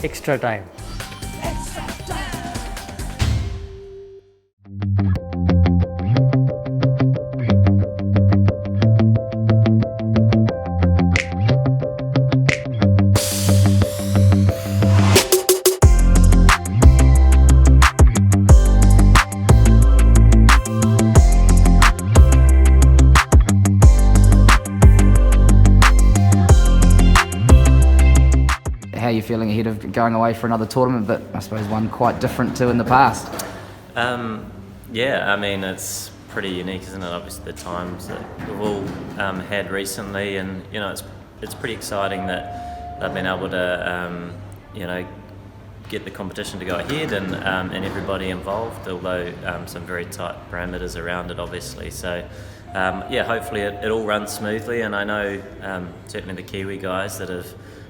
Extra time. How are you feeling ahead of going away for another tournament, but I suppose one quite different to in the past? Yeah, I mean, it's pretty unique, isn't it? Obviously, the times that we've all had recently, and you know, it's pretty exciting that they've been able to, you know, get the competition to go ahead and everybody involved. Although some very tight parameters around it, obviously. So. Yeah, hopefully it all runs smoothly, and I know certainly the Kiwi guys that have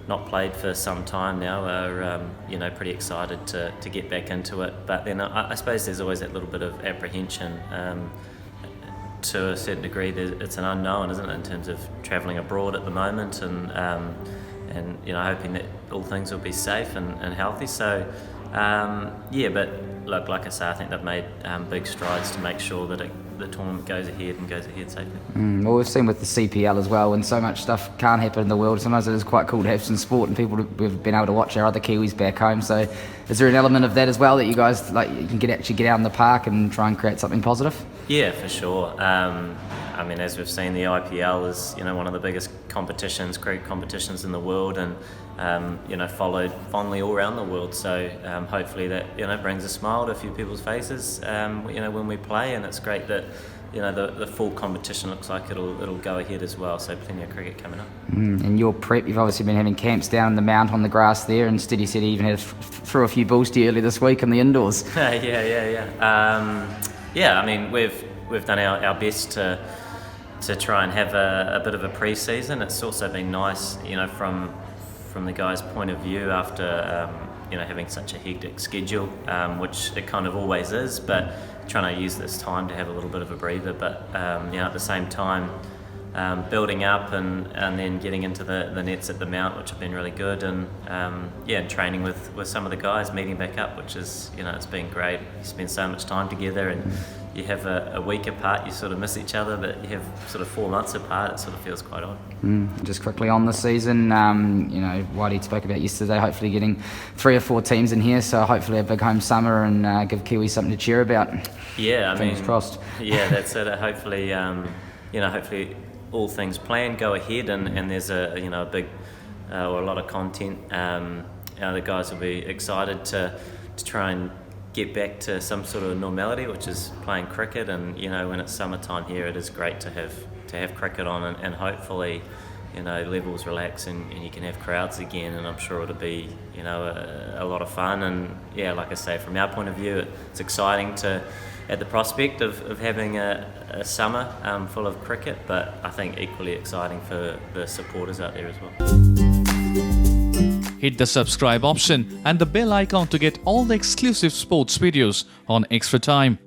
not played for some time now are you know, pretty excited to get back into it. But then I suppose there's always that little bit of apprehension. To a certain degree, it's an unknown, isn't it, in terms of travelling abroad at the moment, and you know, hoping that all things will be safe and healthy. So yeah, but look, like I say, I think they've made big strides to make sure that the tournament goes ahead safely. Well, we've seen with the CPL as well, when so much stuff can't happen in the world, sometimes it is quite cool to have some sport and people we've been able to watch our other Kiwis back home. So is there an element of that as well, that you guys you can actually get out in the park and try and create something positive? Yeah, for sure. I mean, as we've seen, the IPL is, you know, one of the biggest cricket competitions in the world, and you know, followed fondly all around the world. So hopefully that, you know, brings a smile to a few people's faces, you know, when we play. And it's great that, you know, the full competition looks like it'll go ahead as well. So plenty of cricket coming up. And your prep, you've obviously been having camps down in the mount on the grass there, and Steady said he even had threw a few balls to you earlier this week in the indoors. Yeah. I mean, we've done our best to try and have a bit of a pre-season. It's also been nice, you know, from the guys' point of view, after you know, having such a hectic schedule, which it kind of always is, but trying to use this time to have a little bit of a breather. But you know, at the same time, building up and then getting into the nets at the Mount, which have been really good, and yeah, training with some of the guys, meeting back up, which is, you know, it's been great. You spend so much time together, and you have a week apart, you sort of miss each other, but you have sort of 4 months apart, it sort of feels quite odd. Just quickly on the season, you know, Whitey spoke about yesterday, hopefully getting 3 or 4 teams in here, so hopefully a big home summer and give Kiwis something to cheer about. Yeah, Fingers crossed. Yeah, that's it. Hopefully, you know, hopefully all things planned go ahead, and there's a, you know, a big or a lot of content. You know, the guys will be excited to try and get back to some sort of normality, which is playing cricket. And you know, when it's summertime here, it is great to have cricket on, and hopefully, you know, levels relax and you can have crowds again, and I'm sure it'll be, you know, a lot of fun. And yeah, like I say, from our point of view, it's exciting at the prospect of having a summer full of cricket, but I think equally exciting for the supporters out there as well. Hit the subscribe option and the bell icon to get all the exclusive sports videos on Extra Time.